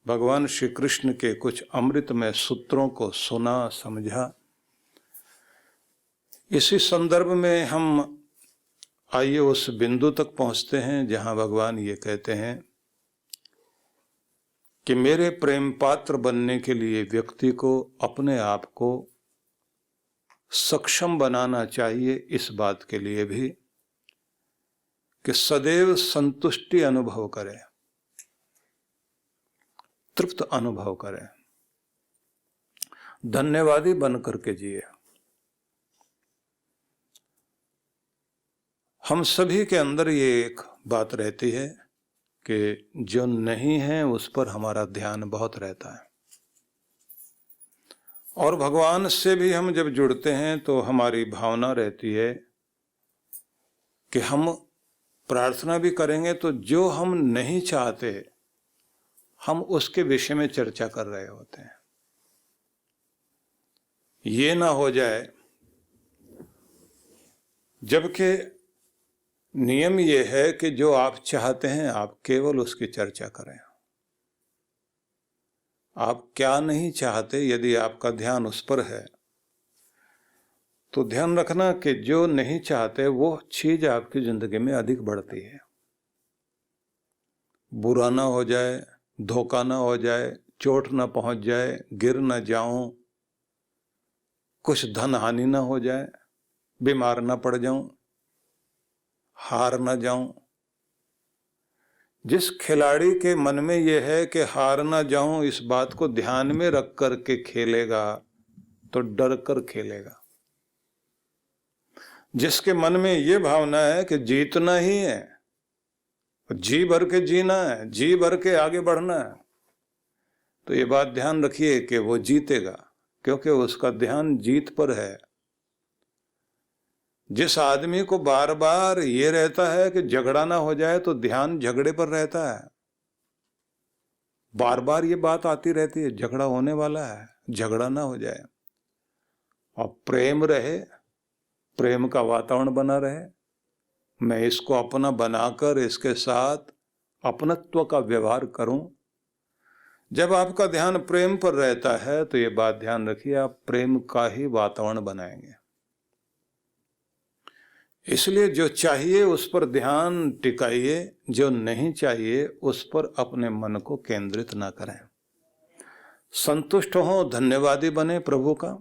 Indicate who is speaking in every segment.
Speaker 1: भगवान श्री कृष्ण के कुछ अमृतमय सूत्रों को सुना समझा। इसी संदर्भ में हम आइए उस बिंदु तक पहुंचते हैं जहां भगवान ये कहते हैं कि मेरे प्रेम पात्र बनने के लिए व्यक्ति को अपने आप को सक्षम बनाना चाहिए इस बात के लिए भी कि सदैव संतुष्टि अनुभव करे, तृप्त अनुभव करे, धन्यवादी बन करके जिए। हम सभी के अंदर ये एक बात रहती है कि जो नहीं है उस पर हमारा ध्यान बहुत रहता है, और भगवान से भी हम जब जुड़ते हैं तो हमारी भावना रहती है कि हम प्रार्थना भी करेंगे तो जो हम नहीं चाहते हम उसके विषय में चर्चा कर रहे होते हैं। ये ना हो जाए, जबकि नियम ये है कि जो आप चाहते हैं आप केवल उसकी चर्चा करें। आप क्या नहीं चाहते, यदि आपका ध्यान उस पर है तो ध्यान रखना कि जो नहीं चाहते वो चीज आपकी जिंदगी में अधिक बढ़ती है। बुरा ना हो जाए, धोखा ना हो जाए, चोट ना पहुंच जाए, गिर ना जाऊं, कुछ धन हानि ना हो जाए, बीमार ना पड़ जाऊं, हार ना जाऊं। जिस खिलाड़ी के मन में यह है कि हार ना जाऊं, इस बात को ध्यान में रख कर के खेलेगा तो डर कर खेलेगा। जिसके मन में ये भावना है कि जीतना ही है, जी भर के जीना है, जी भर के आगे बढ़ना है, तो ये बात ध्यान रखिए कि वो जीतेगा, क्योंकि उसका ध्यान जीत पर है। जिस आदमी को बार बार ये रहता है कि झगड़ा ना हो जाए तो ध्यान झगड़े पर रहता है। बार बार ये बात आती रहती है, झगड़ा होने वाला है, झगड़ा ना हो जाए, और प्रेम रहे, प्रेम का वातावरण बना रहे। मैं इसको अपना बनाकर इसके साथ अपनत्व का व्यवहार करूं। जब आपका ध्यान प्रेम पर रहता है तो ये बात ध्यान रखिए, आप प्रेम का ही वातावरण बनाएंगे। इसलिए जो चाहिए उस पर ध्यान टिकाइए, जो नहीं चाहिए उस पर अपने मन को केंद्रित ना करें। संतुष्ट हो, धन्यवादी बने प्रभु का।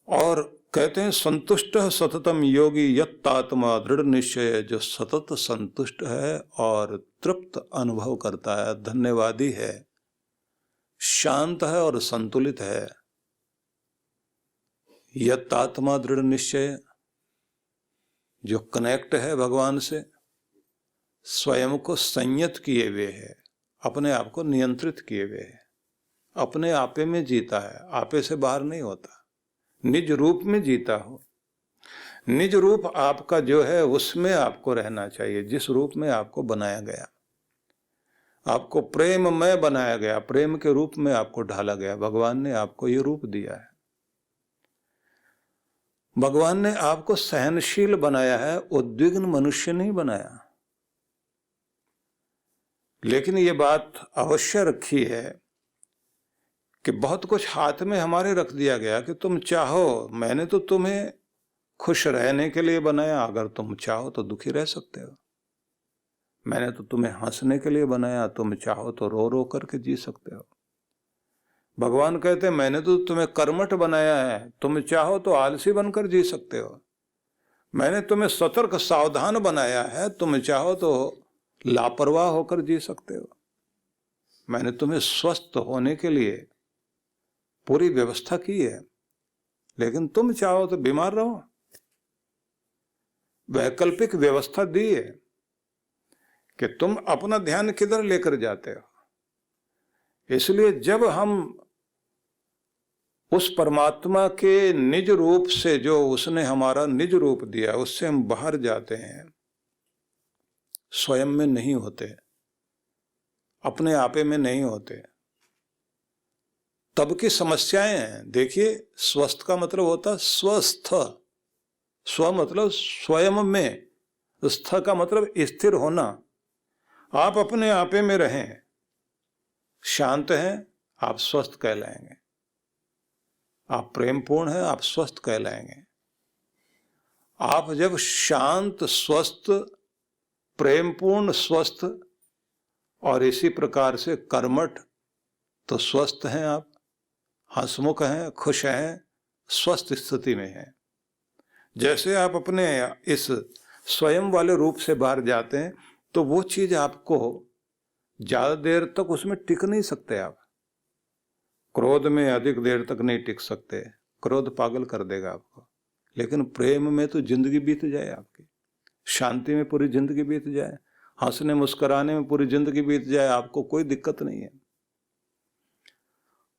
Speaker 1: और कहते हैं संतुष्ट सततम योगी यत्तात्मा दृढ़ निश्चय, जो सतत संतुष्ट है और तृप्त अनुभव करता है, धन्यवादी है, शांत है और संतुलित है। यत्तात्मा दृढ़ निश्चय, जो कनेक्ट है भगवान से, स्वयं को संयत किए हुए है, अपने आप को नियंत्रित किए हुए है, अपने आपे में जीता है, आपे से बाहर नहीं होता, निज रूप में जीता हो। निज रूप आपका जो है उसमें आपको रहना चाहिए, जिस रूप में आपको बनाया गया। आपको प्रेममय बनाया गया, प्रेम के रूप में आपको ढाला गया। भगवान ने आपको ये रूप दिया है। भगवान ने आपको सहनशील बनाया है, उद्विग्न मनुष्य नहीं बनाया। लेकिन ये बात अवश्य रखी है कि बहुत कुछ हाथ में हमारे रख दिया गया कि तुम चाहो, मैंने तो तुम्हें खुश रहने के लिए बनाया, अगर तुम चाहो तो दुखी रह सकते हो। मैंने तो तुम्हें हंसने के लिए बनाया, तुम चाहो तो रो रो करके जी सकते हो। भगवान कहते हैं मैंने तो तुम्हें कर्मठ बनाया है, तुम चाहो तो आलसी बनकर जी सकते हो। मैंने तुम्हें सतर्क सावधान बनाया है, तुम चाहो तो लापरवाह होकर जी सकते हो। मैंने तुम्हें स्वस्थ होने के लिए पूरी व्यवस्था की है, लेकिन तुम चाहो तो बीमार रहो। वैकल्पिक व्यवस्था दी है कि तुम अपना ध्यान किधर लेकर जाते हो। इसलिए जब हम उस परमात्मा के निज रूप से, जो उसने हमारा निज रूप दिया, उससे हम बाहर जाते हैं, स्वयं में नहीं होते, अपने आपे में नहीं होते, तब की समस्याएं हैं। देखिए, स्वस्थ का मतलब होता स्वस्थ, स्व मतलब स्वयं में, स्थ का मतलब स्थिर होना। आप अपने आपे में रहें, शांत हैं, आप स्वस्थ कहलाएंगे। आप प्रेमपूर्ण हैं, आप स्वस्थ कहलाएंगे। आप जब शांत, स्वस्थ, प्रेमपूर्ण, स्वस्थ और इसी प्रकार से कर्मठ, तो स्वस्थ हैं आप, हंसमुख हैं, खुश हैं, स्वस्थ स्थिति में हैं। जैसे आप अपने इस स्वयं वाले रूप से बाहर जाते हैं तो वो चीज आपको ज्यादा देर तक उसमें टिक नहीं सकते। आप क्रोध में अधिक देर तक नहीं टिक सकते, क्रोध पागल कर देगा आपको। लेकिन प्रेम में तो जिंदगी बीत जाए आपकी, शांति में पूरी जिंदगी बीत जाए, हंसने मुस्कुराने में पूरी जिंदगी बीत जाए, आपको कोई दिक्कत नहीं है।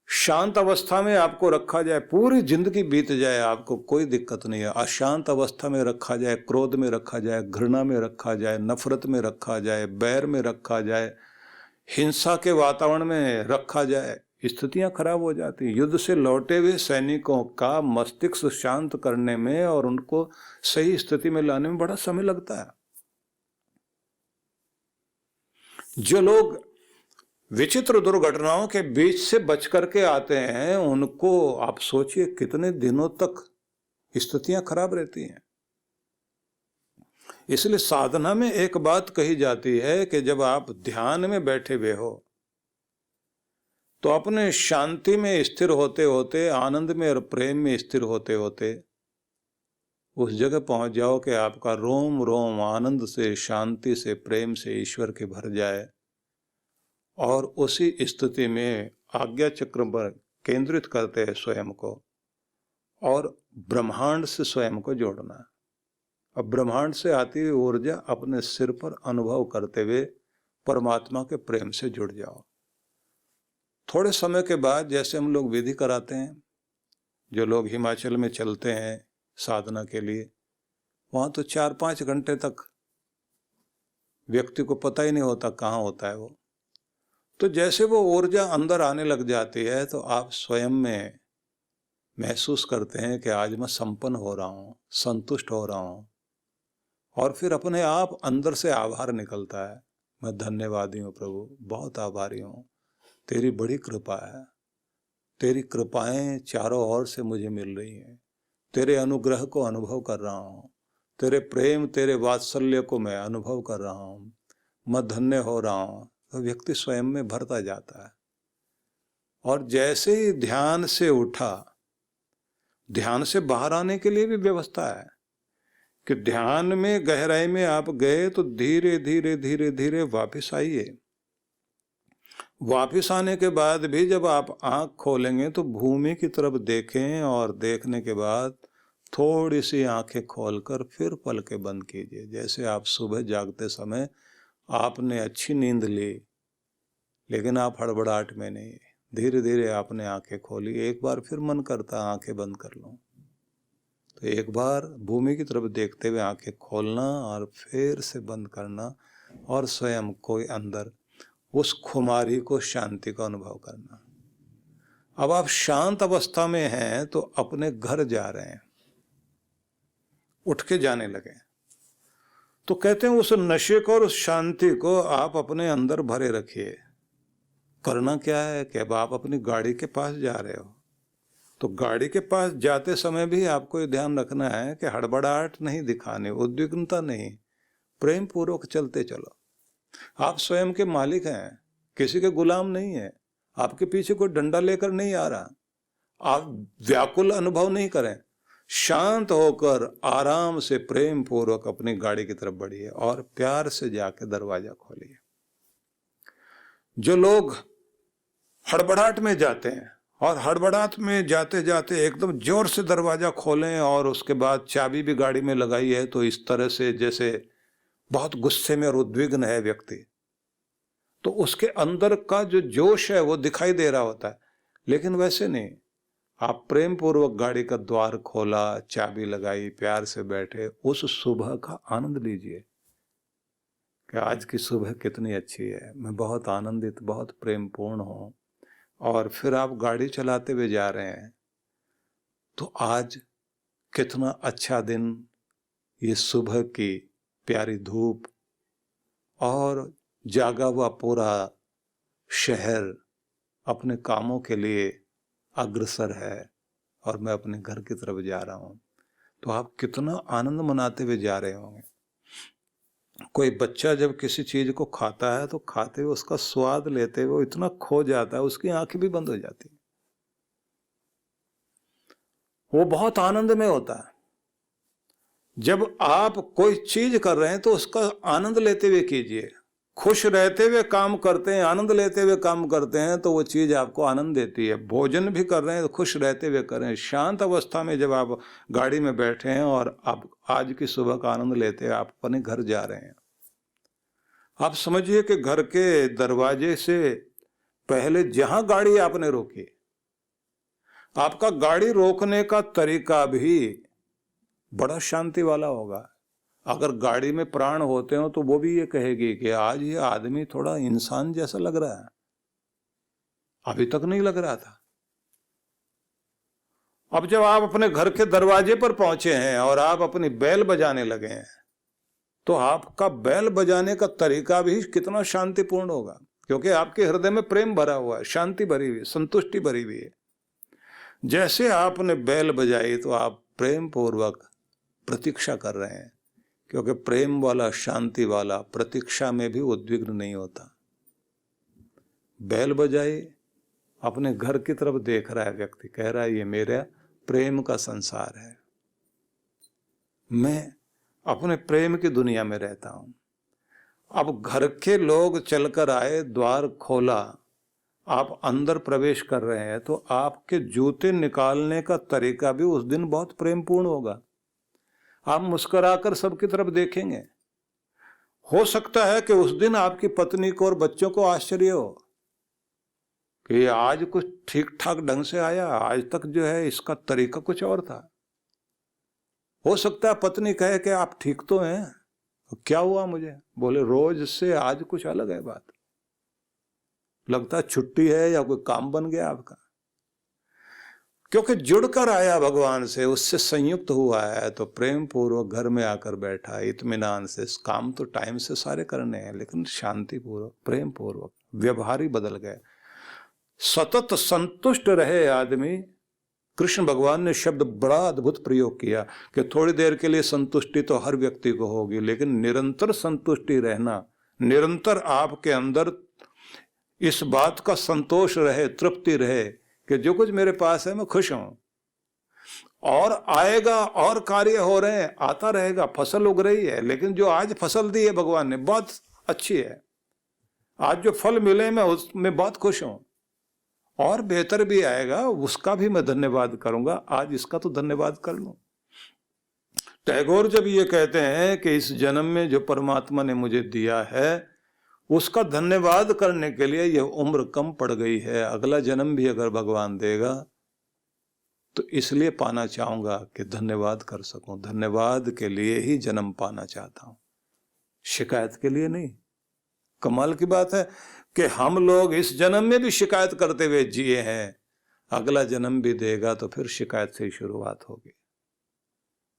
Speaker 1: शांत अवस्था में आपको रखा जाए, पूरी जिंदगी बीत जाए, आपको कोई दिक्कत नहीं है। अशांत अवस्था में रखा जाए, क्रोध में रखा जाए, घृणा में रखा जाए, नफरत में रखा जाए, बैर में रखा जाए, हिंसा के वातावरण में रखा जाए, स्थितियां खराब हो जाती हैं। युद्ध से लौटे हुए सैनिकों का मस्तिष्क शांत करने में और उनको सही स्थिति में लाने में बड़ा समय लगता है। जो लोग विचित्र दुर्घटनाओं के बीच से बच करके आते हैं, उनको आप सोचिए कितने दिनों तक स्थितियां खराब रहती हैं। इसलिए साधना में एक बात कही जाती है कि जब आप ध्यान में बैठे हुए हो तो अपने शांति में स्थिर होते होते, आनंद में और प्रेम में स्थिर होते होते उस जगह पहुंच जाओ कि आपका रोम रोम आनंद से, शांति से, प्रेम से ईश्वर के भर जाए। और उसी स्थिति में आज्ञा चक्र पर केंद्रित करते हैं स्वयं को और ब्रह्मांड से स्वयं को जोड़ना। अब ब्रह्मांड से आती हुई ऊर्जा अपने सिर पर अनुभव करते हुए परमात्मा के प्रेम से जुड़ जाओ। थोड़े समय के बाद जैसे हम लोग विधि कराते हैं, जो लोग हिमाचल में चलते हैं साधना के लिए, वहां तो 4-5 घंटे तक व्यक्ति को पता ही नहीं होता कहाँ होता है वो। तो जैसे वो ऊर्जा अंदर आने लग जाती है तो आप स्वयं में महसूस करते हैं कि आज मैं संपन्न हो रहा हूँ, संतुष्ट हो रहा हूँ। और फिर अपने आप अंदर से आभार निकलता है, मैं धन्यवादी हूँ प्रभु, बहुत आभारी हूँ, तेरी बड़ी कृपा है, तेरी कृपाएं चारों ओर से मुझे मिल रही हैं, तेरे अनुग्रह को अनुभव कर रहा हूँ, तेरे प्रेम, तेरे वात्सल्य को मैं अनुभव कर रहा हूँ, मैं धन्य हो रहा हूँ। तो व्यक्ति स्वयं में भरता जाता है। और जैसे ही ध्यान से उठा, ध्यान से बाहर आने के लिए भी व्यवस्था है कि ध्यान में गहराई में आप गए तो धीरे धीरे धीरे धीरे वापस आइए। वापस आने के बाद भी जब आप आंख खोलेंगे तो भूमि की तरफ देखें और देखने के बाद थोड़ी सी आंखें खोलकर फिर पलकें बंद कीजिए। जैसे आप सुबह जागते समय आपने अच्छी नींद ली लेकिन आप हड़बड़ाहट में नहीं, धीरे धीरे आपने आंखें खोली, एक बार फिर मन करता आंखें बंद कर लूं, तो एक बार भूमि की तरफ देखते हुए आंखें खोलना और फिर से बंद करना और स्वयं को अंदर उस खुमारी को, शांति का अनुभव करना। अब आप शांत अवस्था में हैं तो अपने घर जा रहे हैं, उठ के जाने लगे, तो कहते हैं उस नशे को और उस शांति को आप अपने अंदर भरे रखिए। करना क्या है कि अब आप अपनी गाड़ी के पास जा रहे हो, तो गाड़ी के पास जाते समय भी आपको ये ध्यान रखना है कि हड़बड़ाहट नहीं दिखानी, उद्विग्नता नहीं, प्रेम पूर्वक चलते चलो। आप स्वयं के मालिक हैं, किसी के गुलाम नहीं है, आपके पीछे कोई डंडा लेकर नहीं आ रहा। आप व्याकुल अनुभव नहीं करें, शांत होकर आराम से प्रेम पूर्वक अपनी गाड़ी की तरफ बढ़िए और प्यार से जाके दरवाजा खोलिए। जो लोग हड़बड़ाहट में जाते हैं और हड़बड़ाहट में जाते जाते एकदम जोर से दरवाजा खोलें और उसके बाद चाबी भी गाड़ी में लगाई है, तो इस तरह से जैसे बहुत गुस्से में और उद्विग्न है व्यक्ति, तो उसके अंदर का जो जोश है वो दिखाई दे रहा होता है। लेकिन वैसे नहीं, आप प्रेम पूर्वक गाड़ी का द्वार खोला, चाबी लगाई, प्यार से बैठे, उस सुबह का आनंद लीजिए कि आज की सुबह कितनी अच्छी है, मैं बहुत आनंदित, बहुत प्रेमपूर्ण हूँ। और फिर आप गाड़ी चलाते हुए जा रहे हैं तो आज कितना अच्छा दिन, ये सुबह की प्यारी धूप और जागा हुआ पूरा शहर, अपने कामों के लिए अग्रसर है और मैं अपने घर की तरफ जा रहा हूं, तो आप कितना आनंद मनाते हुए जा रहे होंगे। कोई बच्चा जब किसी चीज को खाता है तो खाते हुए उसका स्वाद लेते हुए इतना खो जाता है, उसकी आंखें भी बंद हो जाती है, वो बहुत आनंद में होता है। जब आप कोई चीज कर रहे हैं तो उसका आनंद लेते हुए कीजिए। खुश रहते हुए काम करते हैं, आनंद लेते हुए काम करते हैं तो वो चीज आपको आनंद देती है। भोजन भी कर रहे हैं तो खुश रहते हुए करें। शांत अवस्था में जब आप गाड़ी में बैठे हैं और आप आज की सुबह का आनंद लेते हैं, आप अपने घर जा रहे हैं, आप समझिए कि घर के दरवाजे से पहले जहां गाड़ी आपने रोकी, आपका गाड़ी रोकने का तरीका भी बड़ा शांति वाला होगा। अगर गाड़ी में प्राण होते हो तो वो भी ये कहेगी कि आज ये आदमी थोड़ा इंसान जैसा लग रहा है, अभी तक नहीं लग रहा था। अब जब आप अपने घर के दरवाजे पर पहुंचे हैं और आप अपनी बैल बजाने लगे हैं, तो आपका बैल बजाने का तरीका भी कितना शांतिपूर्ण होगा, क्योंकि आपके हृदय में प्रेम भरा हुआ है, शांति भरी हुई है, संतुष्टि भरी हुई है। जैसे आपने बैल बजाई तो आप प्रेम पूर्वक प्रतीक्षा कर रहे हैं, क्योंकि प्रेम वाला, शांति वाला प्रतीक्षा में भी उद्विग्न नहीं होता। बैल बजाई, अपने घर की तरफ देख रहा है व्यक्ति, कह रहा है ये मेरा प्रेम का संसार है, मैं अपने प्रेम की दुनिया में रहता हूं। अब घर के लोग चलकर आए, द्वार खोला, आप अंदर प्रवेश कर रहे हैं, तो आपके जूते निकालने का तरीका भी उस दिन बहुत प्रेमपूर्ण होगा। आप मुस्कुराकर सबकी तरफ देखेंगे। हो सकता है कि उस दिन आपकी पत्नी को और बच्चों को आश्चर्य हो कि आज कुछ ठीक ठाक ढंग से आया, आज तक जो है इसका तरीका कुछ और था। हो सकता है पत्नी कहे कि आप ठीक तो हैं, क्या हुआ मुझे? बोले रोज से आज कुछ अलग है बात, लगता है छुट्टी है या कोई काम बन गया आपका। क्योंकि जुड़कर आया भगवान से, उससे संयुक्त हुआ है, तो प्रेम पूर्वक घर में आकर बैठा इत्मीनान से। काम तो टाइम से सारे करने हैं, लेकिन शांति पूर्वक, प्रेम पूर्वक। व्यवहार ही बदल गए। सतत संतुष्ट रहे आदमी। कृष्ण भगवान ने शब्द बड़ा अद्भुत प्रयोग किया कि थोड़ी देर के लिए संतुष्टि तो हर व्यक्ति को होगी, लेकिन निरंतर संतुष्टि रहना, निरंतर आपके अंदर इस बात का संतोष रहे, तृप्ति रहे कि जो कुछ मेरे पास है मैं खुश हूं, और आएगा, और कार्य हो रहे हैं, आता रहेगा, फसल उग रही है, लेकिन जो आज फसल दी है भगवान ने बहुत अच्छी है। आज जो फल मिले मैं उसमें बहुत खुश हूं, और बेहतर भी आएगा, उसका भी मैं धन्यवाद करूंगा। आज इसका तो धन्यवाद कर लूं। टैगोर जब ये कहते हैं कि इस जन्म में जो परमात्मा ने मुझे दिया है उसका धन्यवाद करने के लिए यह उम्र कम पड़ गई है, अगला जन्म भी अगर भगवान देगा तो इसलिए पाना चाहूंगा कि धन्यवाद कर सकूं, धन्यवाद के लिए ही जन्म पाना चाहता हूं, शिकायत के लिए नहीं। कमाल की बात है कि हम लोग इस जन्म में भी शिकायत करते हुए जिए हैं, अगला जन्म भी देगा तो फिर शिकायत से ही शुरुआत होगी।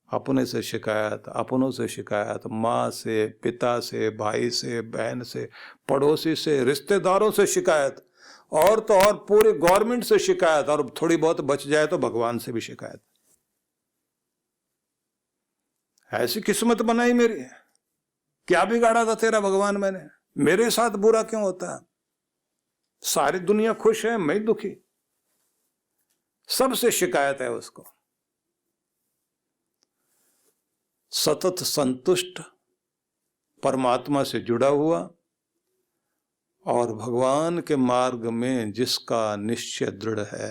Speaker 1: अपने से शिकायत, अपनों से शिकायत, माँ से, पिता से, भाई से, बहन से, पड़ोसी से, रिश्तेदारों से शिकायत, और तो और पूरी गवर्नमेंट से शिकायत, और थोड़ी बहुत बच जाए तो भगवान से भी शिकायत। ऐसी किस्मत बनाई मेरी, क्या बिगाड़ा था तेरा भगवान मैंने? मेरे साथ बुरा क्यों होता है? सारी दुनिया खुश है, मैं दुखी। सबसे शिकायत है उसको। सतत संतुष्ट, परमात्मा से जुड़ा हुआ, और भगवान के मार्ग में जिसका निश्चय दृढ़ है,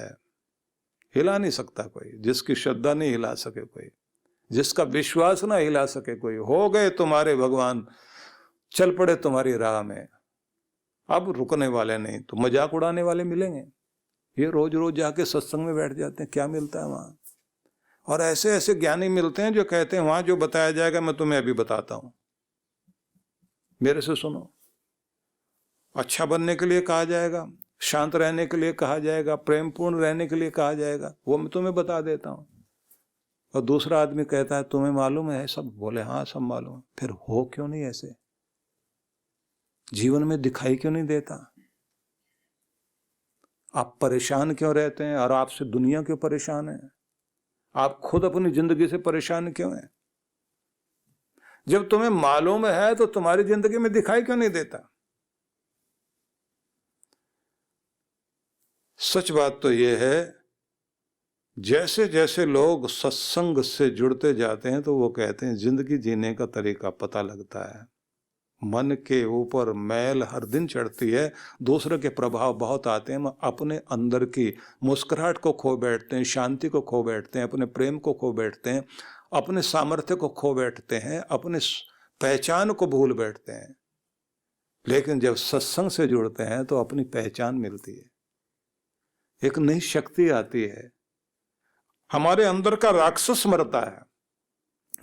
Speaker 1: हिला नहीं सकता कोई, जिसकी श्रद्धा नहीं हिला सके कोई, जिसका विश्वास ना हिला सके कोई। हो गए तुम्हारे भगवान, चल पड़े तुम्हारी राह में, अब रुकने वाले नहीं। तो मजाक उड़ाने वाले मिलेंगे, ये रोज रोज जाके सत्संग में बैठ जाते हैं, क्या मिलता है वहां? और ऐसे ऐसे ज्ञानी मिलते हैं जो कहते हैं वहां जो बताया जाएगा मैं तुम्हें अभी बताता हूं, मेरे से सुनो। अच्छा बनने के लिए कहा जाएगा, शांत रहने के लिए कहा जाएगा, प्रेमपूर्ण रहने के लिए कहा जाएगा, वो मैं तुम्हें बता देता हूं। और दूसरा आदमी कहता है तुम्हें मालूम है सब? बोले हाँ सब मालूम है। फिर हो क्यों नहीं ऐसे? जीवन में दिखाई क्यों नहीं देता? आप परेशान क्यों रहते हैं और आपसे दुनिया क्यों परेशान है? आप खुद अपनी जिंदगी से परेशान क्यों हैं? जब तुम्हें मालूम है तो तुम्हारी जिंदगी में दिखाई क्यों नहीं देता? सच बात तो यह है, जैसे जैसे लोग सत्संग से जुड़ते जाते हैं तो वो कहते हैं जिंदगी जीने का तरीका पता लगता है। मन के ऊपर मैल हर दिन चढ़ती है, दूसरे के प्रभाव बहुत आते हैं, हम अपने अंदर की मुस्कुराहट को खो बैठते हैं, शांति को खो बैठते हैं, अपने प्रेम को खो बैठते हैं, अपने सामर्थ्य को खो बैठते हैं, अपने पहचान को भूल बैठते हैं। लेकिन जब सत्संग से जुड़ते हैं तो अपनी पहचान मिलती है, एक नई शक्ति आती है, हमारे अंदर का राक्षस मरता है,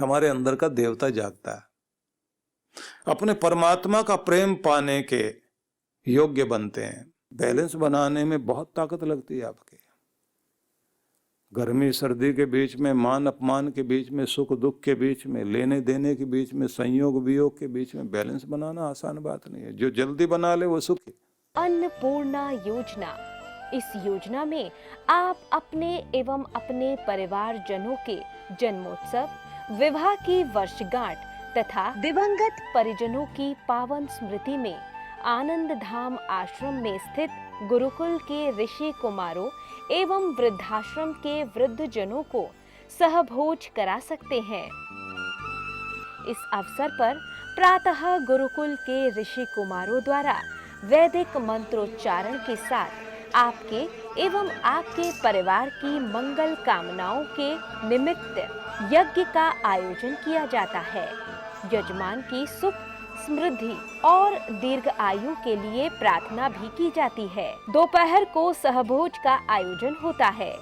Speaker 1: हमारे अंदर का देवता जागता है, अपने परमात्मा का प्रेम पाने के योग्य बनते हैं। बैलेंस बनाने में बहुत ताकत लगती है आपके। गर्मी सर्दी के बीच में, मान अपमान के बीच में, सुख दुख के बीच में, लेने देने के बीच में, संयोग वियोग के बीच में बैलेंस बनाना आसान बात नहीं है। जो जल्दी बना ले वो सुखी।
Speaker 2: अन्नपूर्णा योजना, इस योजना में आप अपने एवं अपने परिवार जनों के जन्मोत्सव, विवाह की वर्षगांठ तथा दिवंगत परिजनों की पावन स्मृति में आनंद धाम आश्रम में स्थित गुरुकुल के ऋषि कुमारों एवं वृद्धाश्रम के वृद्ध जनों को सहभोज करा सकते हैं। इस अवसर पर प्रातः गुरुकुल के ऋषि कुमारों द्वारा वैदिक मंत्रोच्चारण के साथ आपके एवं आपके परिवार की मंगल कामनाओं के निमित्त यज्ञ का आयोजन किया जाता है। यजमान की सुख समृद्धि और दीर्घ आयु के लिए प्रार्थना भी की जाती है। दोपहर को सहभोज का आयोजन होता है।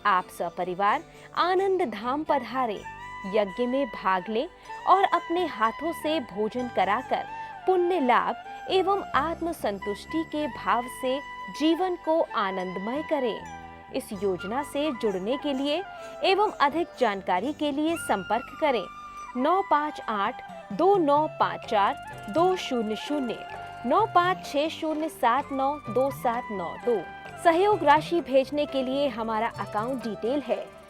Speaker 2: आप सपरिवार आनंद धाम पधारे, यज्ञ में भाग लें और अपने हाथों से भोजन कराकर पुण्य लाभ एवं आत्म संतुष्टि के भाव से जीवन को आनंदमय करें। इस योजना से जुड़ने के लिए एवं अधिक जानकारी के लिए संपर्क करें 958-2954-200, 9560792792। सहयोग राशि भेजने के लिए हमारा अकाउंट डिटेल है